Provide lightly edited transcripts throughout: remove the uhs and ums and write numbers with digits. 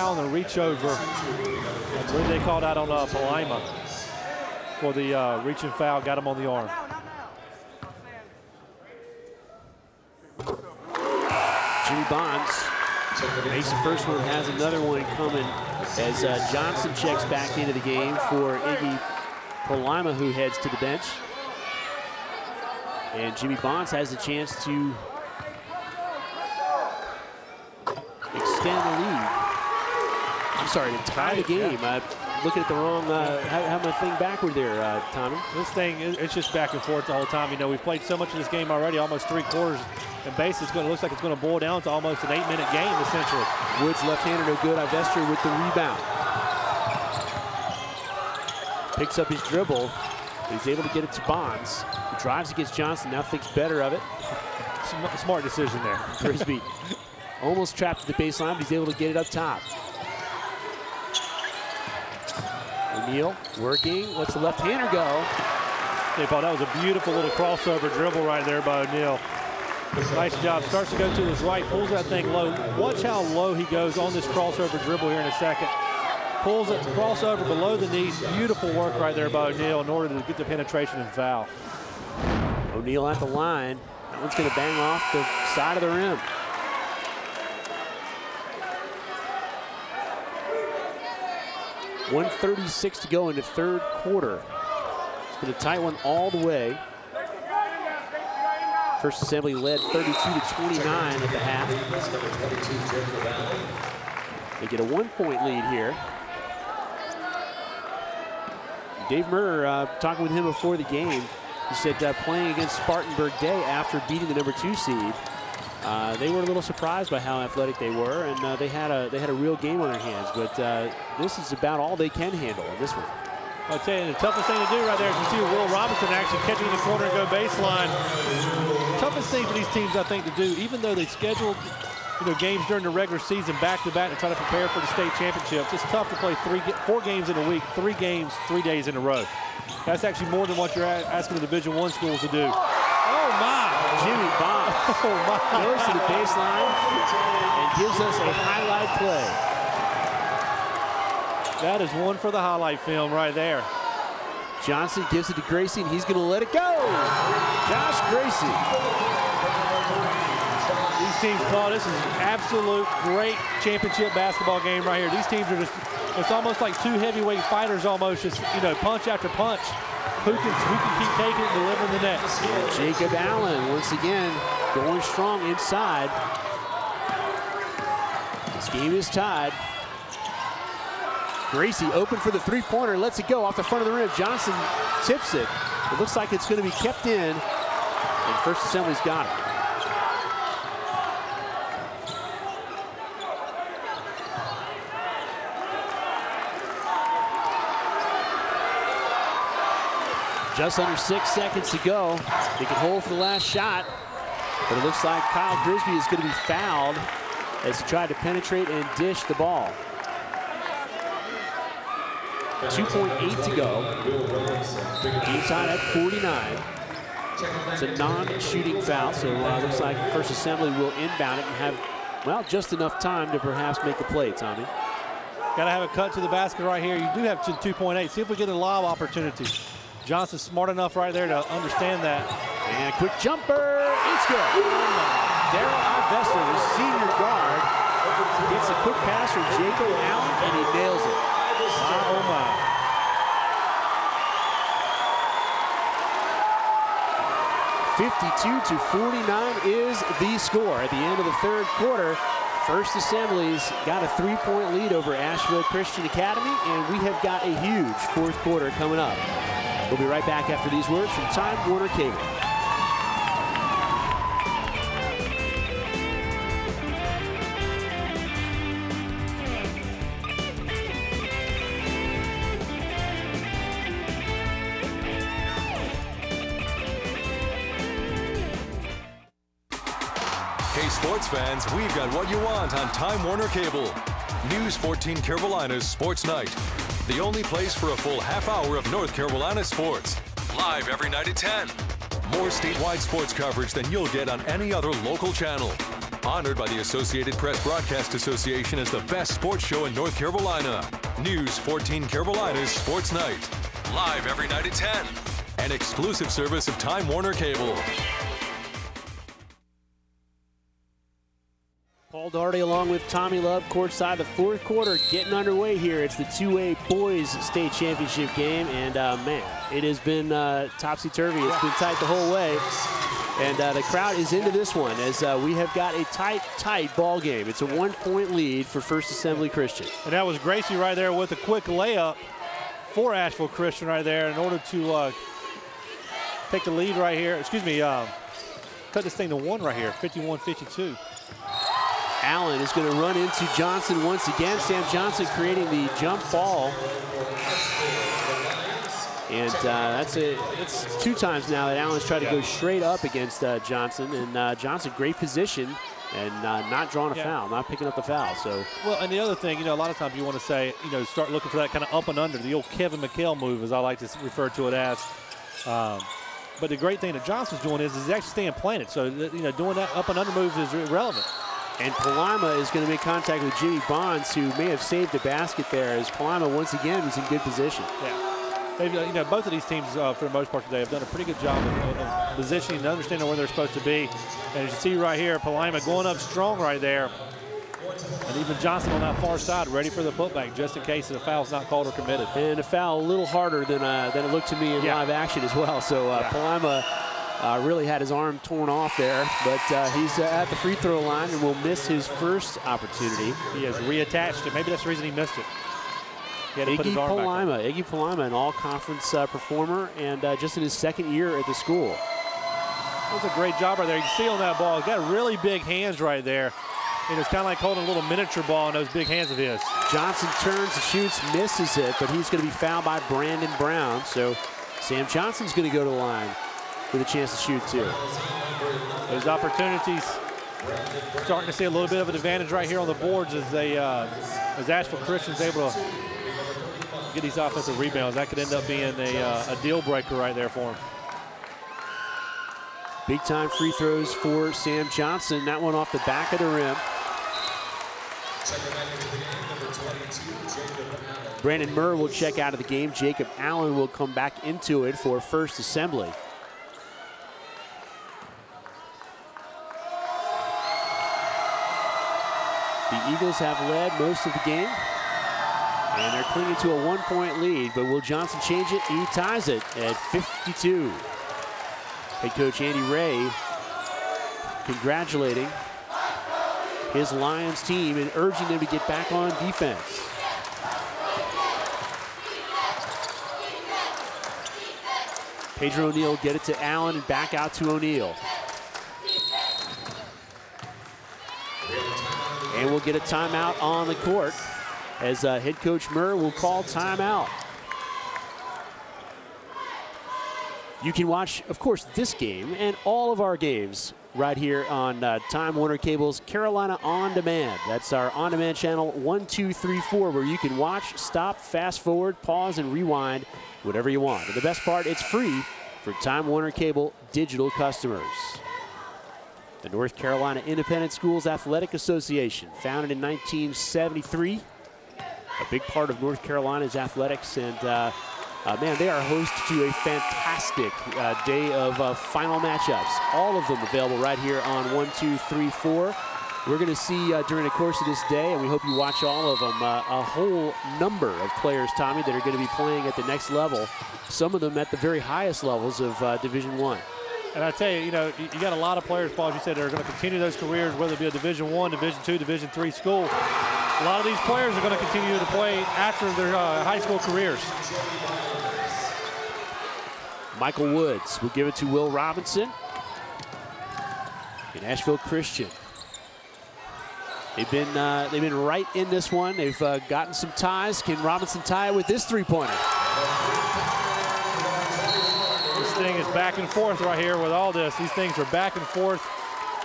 foul and a reach over. I believe they called out on Palaima for the reaching foul, got him on the arm. Jimmy Bonds makes the first one, has another one coming as Johnson checks back into the game for Iggy Palaima, who heads to the bench. And Jimmy Bonds has the chance to extend the lead. I'm sorry, to tie the game. I'm looking at the wrong, have my thing backward there, Tommy. This thing, it's just back and forth the whole time. You know, we've played so much of this game already, almost 3 quarters. And base looks like it's going to boil down to almost an 8-minute game, essentially. Woods left-hander, no good. Ivester with the rebound. Picks up his dribble. He's able to get it to Bonds. He drives against Johnson, now thinks better of it. Smart decision there. Frisbee almost trapped at the baseline, but he's able to get it up top. O'Neal working, lets the left-hander go. Hey, Paul, that was a beautiful little crossover dribble right there by O'Neal. Nice job. Starts to go to his right, pulls that thing low. Watch how low he goes on this crossover dribble here in a second. Pulls it, crossover below the knees. Beautiful work right there by O'Neal in order to get the penetration and foul. O'Neal at the line. That one's going to bang off the side of the rim. .136 to go in the third quarter. It's been a tight one all the way. First Assembly led 32 to 29 at the half. They get a 1-point lead here. Dave Murr, talking with him before the game, he said playing against Spartanburg Day after beating the #2 seed, they were a little surprised by how athletic they were, and they had a real game on their hands. But this is about all they can handle in this one. I'll tell you, the toughest thing to do right there is to see Will Robinson actually catching the corner and go baseline. Toughest thing for these teams, I think, to do, even though they scheduled games during the regular season back-to-back to try to prepare for the state championships. It's tough to play 4 games in a week, 3 games, 3 days in a row. That's actually more than what you're asking the Division I schools to do. Oh, my! Jimmy Bonds goes to the baseline and gives us a highlight play. That is one for the highlight film right there. Johnson gives it to Gracie, and he's going to let it go. Josh Gracie. These teams, Paul, this is absolute great championship basketball game right here. These teams are just, it's almost like 2 heavyweight fighters almost, just, punch after punch. Who can keep taking it and delivering the next? And Jacob Allen, once again, going strong inside. This game is tied. Gracie open for the 3-pointer, lets it go off the front of the rim. Johnson tips it. It looks like it's going to be kept in, and First Assembly's got it. Just under 6 seconds to go. They can hold for the last shot, but it looks like Kyle Grisby is going to be fouled as he tried to penetrate and dish the ball. 2.8 to go. Team tied at 49. It's a non-shooting foul, so it looks like First Assembly will inbound it and have, well, just enough time to perhaps make a play, Tommy. Got to have a cut to the basket right here. You do have 2.8. See if we get a lob opportunity. Johnson's smart enough right there to understand that. And a quick jumper. It's good. Daryl Ivester, the senior guard, gets a quick pass from Jacob Allen, and he nails it. Oh my. .52-49 is the score at the end of the third quarter. First Assembly's got a 3-point lead over Asheville Christian Academy, and we have got a huge fourth quarter coming up. We'll be right back after these words from Time Warner Cable. Hey, sports fans, we've got what you want on Time Warner Cable. News 14 Carolina's Sports Night. The only place for a full half hour of North Carolina sports. Live every night at 10. More statewide sports coverage than you'll get on any other local channel. Honored by the Associated Press Broadcast Association as the best sports show in North Carolina. News 14 Carolina's Sports Night. Live every night at 10. An exclusive service of Time Warner Cable. Paul Daugherty along with Tommy Love courtside. The fourth quarter getting underway here. It's the 2A Boys State Championship game, and man, it has been topsy-turvy. It's been tight the whole way, and the crowd is into this one as we have got a tight ball game. It's a 1-point lead for First Assembly Christian. And that was Gracie right there with a quick layup for Asheville Christian right there in order to take the lead right here. Excuse me, cut this thing to 1 right here, 51-52. Allen is going to run into Johnson once again. Sam Johnson creating the jump ball. And it's 2 times now that Allen's tried to go straight up against Johnson. And Johnson, great position and not drawing a foul, not picking up the foul. So well, and the other thing, you know, a lot of times you want to say, you know, start looking for that kind of up and under, the old Kevin McHale move, as I like to refer to it as. But the great thing that Johnson's doing is he's actually staying planted. So, you know, doing that up and under moves is irrelevant. And Palaima is going to make contact with Jimmy Bonds, who may have saved a basket there, as Palaima once again was in good position. Yeah, they've, you know, both of these teams for the most part today have done a pretty good job of positioning and understanding where they're supposed to be. And as you see right here, Palaima going up strong right there. And even Johnson on that far side, ready for the putback, just in case the foul's not called or committed. And a foul a little harder than it looked to me in live action as well. So Palaima really had his arm torn off there, but he's at the free throw line and will miss his first opportunity. He has reattached it. Maybe that's the reason he missed it. He had to put his arm back on. Iggy Palaima, an all-conference performer, and just in his second year at the school. That was a great job right there. You can see on that ball, he's got really big hands right there. And it's kind of like holding a little miniature ball in those big hands of his. Johnson turns and shoots, misses it, but he's going to be fouled by Brandon Brown. So Sam Johnson's going to go to the line with a chance to shoot too. Those opportunities, starting to see a little bit of an advantage right here on the boards as they, as Asheville Christian's able to get these offensive rebounds. That could end up being a deal breaker right there for him. Big time free throws for Sam Johnson. That one off the back of the rim. Brandon Murr will check out of the game. Jacob Allen will come back into it for First Assembly. The Eagles have led most of the game, and they're clinging to a 1-point lead, but will Johnson change it? He ties it at 52. Head coach Andy Ray congratulating his Lions team and urging them to get back on defense. Pedro O'Neal get it to Allen and back out to O'Neal. And we'll get a timeout on the court as head coach Murr will call timeout. You can watch, of course, this game and all of our games right here on Time Warner Cable's Carolina On Demand. That's our on-demand channel 1, 2, 3, 4, where you can watch, stop, fast forward, pause, and rewind, whatever you want. And the best part, it's free for Time Warner Cable digital customers. The North Carolina Independent Schools Athletic Association, founded in 1973. A big part of North Carolina's athletics, and man, they are host to a fantastic day of final matchups. All of them available right here on 1, 2, 3, 4. We're going to see during the course of this day, and we hope you watch all of them, a whole number of players, Tommy, that are going to be playing at the next level. Some of them at the very highest levels of Division I. And I tell you, you know, you got a lot of players, Paul, as you said, that are going to continue those careers, whether it be a Division I, Division II, Division III school. A lot of these players are going to continue to play after their high school careers. Michael Woods will give it to Will Robinson. And Asheville Christian. They've been right in this one. They've gotten some ties. Can Robinson tie it with this three-pointer? This thing is back and forth right here with all this. These things are back and forth.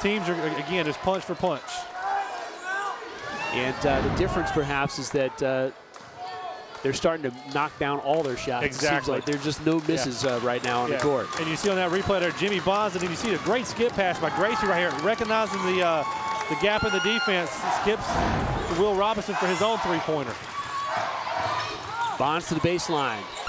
Teams are, again, just punch for punch. And the difference, perhaps, is that they're starting to knock down all their shots. Exactly. It seems like there's just no misses right now on the court. And you see on that replay there, Jimmy Bonds, and then you see a great skip pass by Gracie right here, recognizing the the gap in the defense. Skips to Will Robinson for his own three-pointer. Bonds to the baseline.